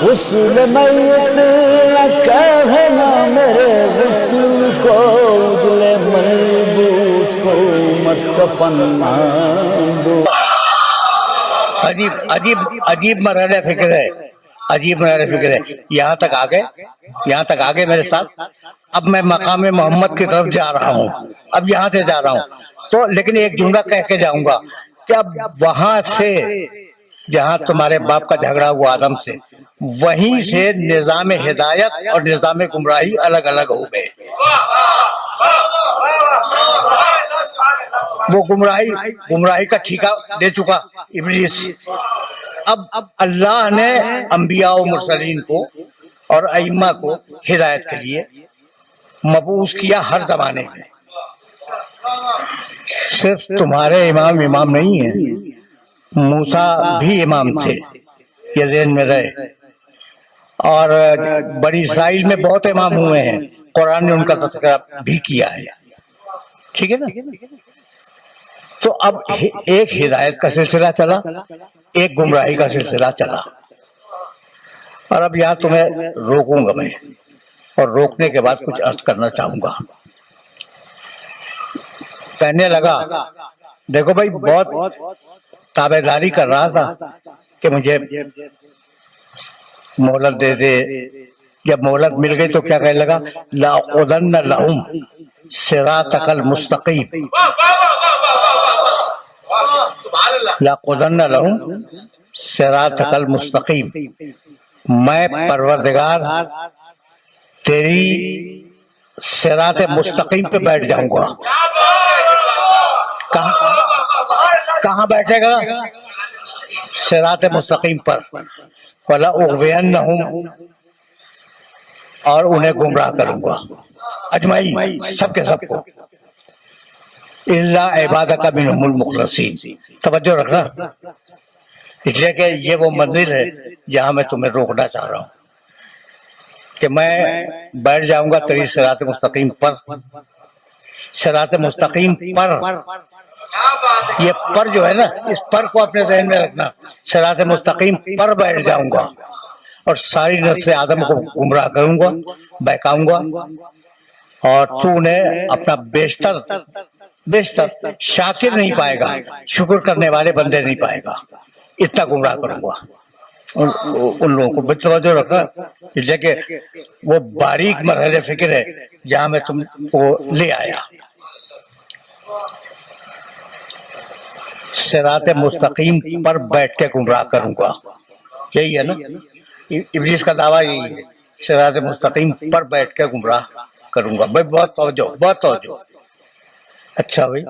غسل میت نہ کہنا میرے غسل کو، اجل ملبوس کو مت کفن باندھو۔ عجیب عجیب عجیب مرحلہ فکر ہے، عجیب مرحلہ فکر ہے۔ یہاں تک آ گئے میرے ساتھ۔ اب میں مقام محمد کی طرف جا رہا ہوں، اب یہاں سے جا رہا ہوں تو لیکن ایک جملہ کہہ کے جاؤں گا کہ اب وہاں سے جہاں تمہارے باپ کا جھگڑا ہوا آدم سے، وہیں سے نظام ہدایت اور نظام گمراہی الگ الگ ہو گئے۔ وہ گمراہی کا ٹھیکہ دے چکا ابلیس۔ اب اللہ نے انبیاء و مرسلین کو اور ائمہ کو ہدایت کے لیے مبعوث کیا ہر زمانے میں۔ صرف تمہارے امام نہیں ہیں، موسیٰ بھی امام تھے، یہ ذہن میں رہے۔ اور بنی اسرائیل میں بہت امام ہوئے ہیں، قرآن نے ان کا تذکرہ بھی کیا ہے، ٹھیک ہے نا۔ تو اب ایک ہدایت کا سلسلہ چلا، ایک گمراہی کا سلسلہ چلا، اور اب یہاں تمہیں روکوں گا میں، اور روکنے کے بعد کچھ عرض کرنا چاہوں گا۔ کہنے لگا دیکھو بھائی بہت تابع داری کر رہا تھا کہ مجھے مہلت دے دے، جب مہلت مل گئی تو کیا کہنے لگا، لَأَقْعُدَنَّ لَهُمْ صِرَاطَكَ الْمُسْتَقِيمَ، لَأَقْعُدَنَّ لَهُمْ صِرَاطَكَ الْمُسْتَقِيمَ، میں پروردگار تیری صراط مستقیم پہ بیٹھ جاؤں گا۔ کہاں بیٹھے گا؟ صراط مستقیم پر۔ وَلَأُغْوِيَنَّهُمْ، اور انہیں گمراہ کروں گا، اجمعین، سب کے سب کو، إِلَّا عِبَادَكَ مِنْهُمُ الْمُخْلَصِينَ۔ توجہ رکھنا، اس لیے کہ یہ وہ منزل ہے جہاں میں تمہیں روکنا چاہ رہا ہوں کہ میں بیٹھ جاؤں گا تیری صراط مستقیم پر۔ صراط مستقیم پر، یہ پر جو ہے نا، اس پر کو اپنے ذہن میں رکھنا، صراط مستقیم پر بیٹھ جاؤں گا اور ساری نسل آدم کو گمراہ کروں گا، بہکاؤں گا، اور تو انہیں اپنا بیشتر شاکر نہیں پائے گا، شکر کرنے والے بندے نہیں پائے گا، اتنا گمراہ کروں گا ان لوگوں کو۔ توجہ رکھنا، اس لیے کہ وہ باریک مرحلے فکر ہے جہاں میں تم کو لے آیا۔ صراط مستقیم پر بیٹھ کے گمراہ کروں گا، یہی ہے نا، ابلیس کا دعویٰ یہی ہے، صراط مستقیم پر بیٹھ کے گمراہ کروں گا۔ بھائی بہت توجہ۔ اچھا بھائی،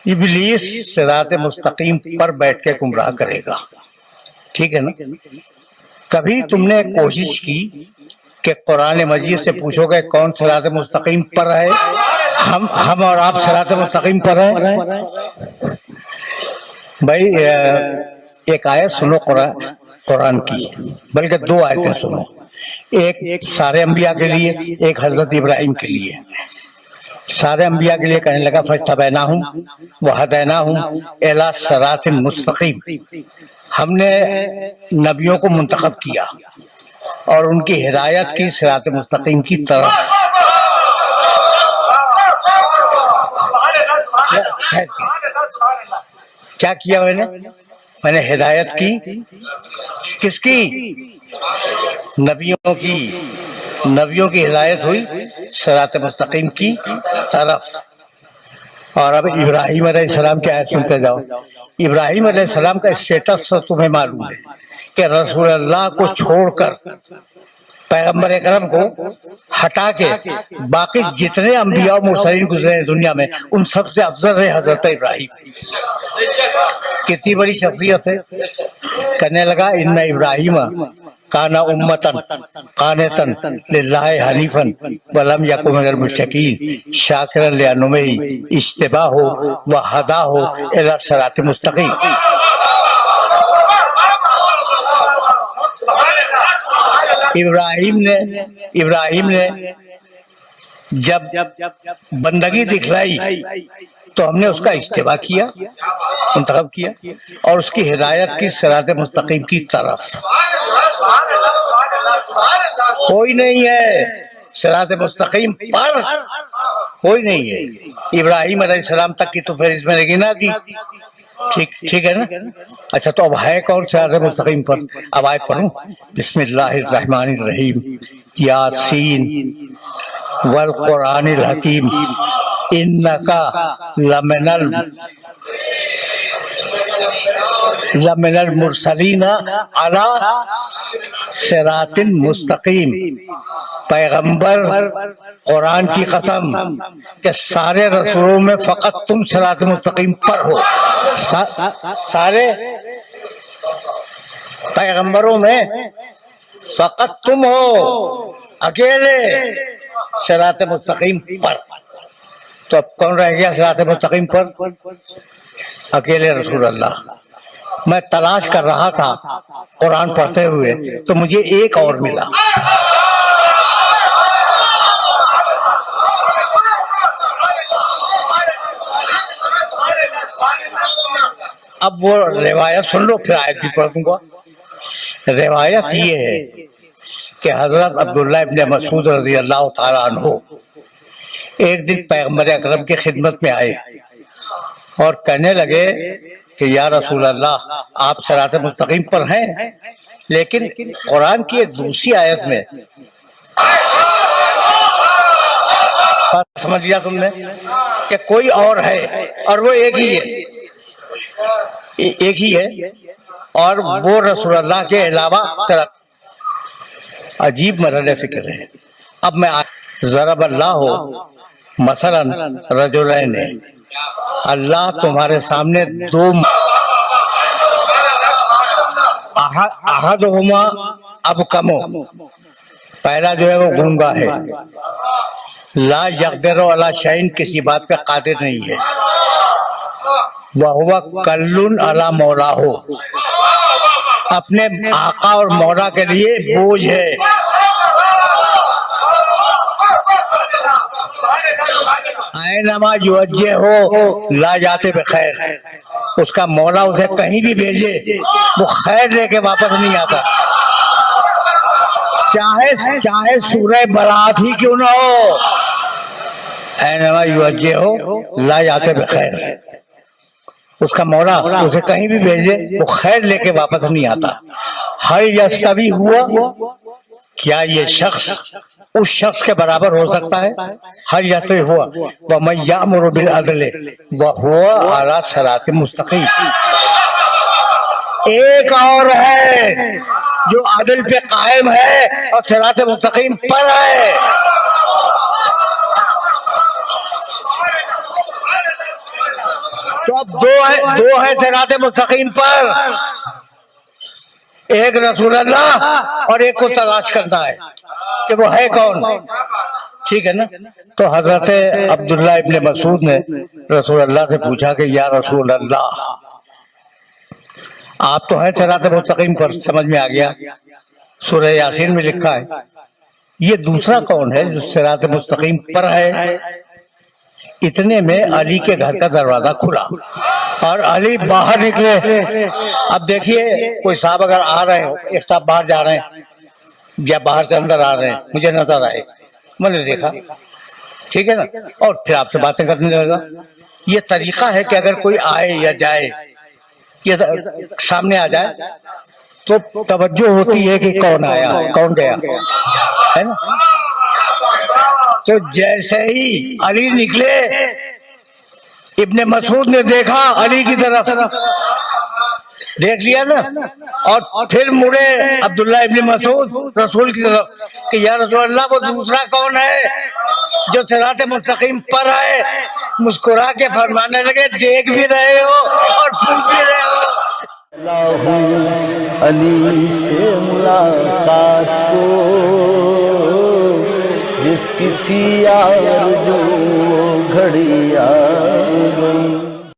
ابلیس صراط مستقیم پر بیٹھ کے گمراہ کرے گا، ٹھیک ہے نا۔ کبھی تم نے کوشش کی کہ قرآن مجید سے پوچھو گے کون صراط مستقیم پر ہے؟ ہم اور آپ صراط مستقیم پر ہیں؟ بھائی ایک آیت سنو قرآن کی، بلکہ دو آیتیں سنو، ایک سارے انبیاء کے لیے، ایک حضرت ابراہیم کے لیے۔ سارے انبیاء کے لیے کہنے لگا فاجتبیناہم وہدیناہم الی صراط مستقیم، ہم نے نبیوں کو منتخب کیا اور ان کی ہدایت کی صراط مستقیم کی طرف۔ کیا کیا میں نے ہدایت کی، کس کی؟ نبیوں کی ہدایت ہوئی صراط مستقیم کی طرف۔ اور اب ابراہیم علیہ السلام کی آیت سنتے جاؤ۔ ابراہیم علیہ السلام کا اسٹیٹس تمہیں معلوم ہے کہ رسول اللہ کو چھوڑ کر، پیغمبر اکرم کو ہٹا کے باقی جتنے انبیاء و مرسلین گزرے ہیں دنیا میں، ان سب سے افضل ہے حضرت ابراہیم۔ کتنی بڑی شخصیت ہے۔ کہنے لگا ان ابراہیم کان امتن قانتن للہ حنیفا ولم یکن من المشرکین شاکرا لانعمہ اجتباہ وہداہ الی الصراط المستقیم۔ ابراہیم نے جب بندگی دکھلائی تو ہم نے اس کا اجتباع کیا، منتخب کیا، اور اس کی ہدایت کی صراط مستقیم کی طرف۔ کوئی نہیں ہے صراط مستقیم پر، کوئی نہیں ہے۔ ابراہیم علیہ السلام تک کی تو فہرست میں نے گنا دی، ٹھیک ہے نا؟ اچھا تو اب ہے کون صراط مستقیم پر؟ اب آیت پڑھوں، بسم اللہ الرحمن الرحیم، یاسین والقرآن الحکیم انکا لمن المرسلین علی صراط مستقیم۔ پیغمبر قرآن کی قسم کہ سارے رسولوں میں فقط تم صراط مستقیم پر ہو، سارے پیغمبروں میں فقط تم ہو اکیلے صراط مستقیم پر۔ تو اب کون رہ گیا صراط مستقیم پر؟ اکیلے رسول اللہ۔ میں تلاش کر رہا تھا قرآن پڑھتے ہوئے تو مجھے ایک اور ملا، اب وہ روایت سن لو پھر آیت بھی پڑھ دوں گا۔ روایت یہ ہے کہ حضرت عبداللہ ابن مسعود رضی اللہ تعالیٰ عنہ ایک دن پیغمبر اکرم کی خدمت میں آئے اور کہنے لگے کہ یا رسول اللہ آپ صراط مستقیم پر ہیں، لیکن قرآن کی ایک دوسری آیت میں سمجھ لیا تم نے کہ کوئی اور ہے اور وہ ایک ہی ہے اور وہ رسول اللہ کے علاوہ صراط۔ عجیب مرحلے فکر ہے۔ اب میں ضرب اللہ مثلا رجلین، اللہ تمہارے سامنے دو، احدہما ابکم، پہلا جو ہے وہ گونگا ہے، لا یقدر علی شیء، کسی بات پہ قادر نہیں ہے، وہو کل علی مولاہ، اپنے آقا اور مولا کے لیے بوجھ ہے۔ اینما یوجہ ہو لا جاتے بخیر، اس کا مولا اسے کہیں بھی بھیجے وہ خیر لے کے واپس نہیں آتا، چاہے سورہ برات ہی کیوں نہ ہو۔ اینما یوجہ ہو لا جاتے بخیر، اس کا مولا اسے کہیں بھی بھیجے وہ خیر لے کے واپس نہیں آتا۔ ہر یستوی ہوا، کیا یہ شخص اس شخص کے برابر ہو سکتا ہے؟ ہر یستوی ہوا ومن یأمر بالعدل وہو علی صراط مستقیم، ایک اور ہے جو عدل پہ قائم ہے اور صراط مستقیم پر ہے۔ تو اب دو ہے صراط مستقیم پر، ایک رسول اللہ اور ایک کو تلاش کرنا ہے کہ وہ ہے کون، ٹھیک ہے نا؟ تو حضرت عبداللہ ابن مسعود نے رسول اللہ سے پوچھا کہ یا رسول اللہ آپ تو ہیں صراط مستقیم پر، سمجھ میں آ گیا، سورہ یاسین میں لکھا ہے، یہ دوسرا کون ہے جو صراط مستقیم پر ہے؟ اتنے میں علی کے گھر کا دروازہ کھلا اور علی باہر نکلے۔ اب دیکھیے کوئی صاحب اگر آ رہے ہو، ایک صاحب باہر جا رہے ہیں یا باہر سے اندر آ رہے ہیں، مجھے نظر آئے، میں نے دیکھا، ٹھیک ہے نا، اور پھر آپ سے باتیں کرنے لگا۔ یہ طریقہ ہے کہ اگر کوئی آئے یا جائے، یہ سامنے آ جائے تو توجہ ہوتی ہے کہ کون آیا کون گیا، ہے نا؟ تو جیسے ہی علی نکلے، ابن مسعود نے دیکھا علی کی طرف، دیکھ لیا نا، اور پھر مڑے عبداللہ ابن مسعود رسول کی طرف کہ یا رسول اللہ وہ دوسرا کون ہے جو صراط مستقیم پر ہے؟ مسکرا کے فرمانے لگے دیکھ بھی رہے ہو اور سن بھی رہے ہو۔ علی سے ملاقات کو جس کی تھی آرزو وہ گھڑی آ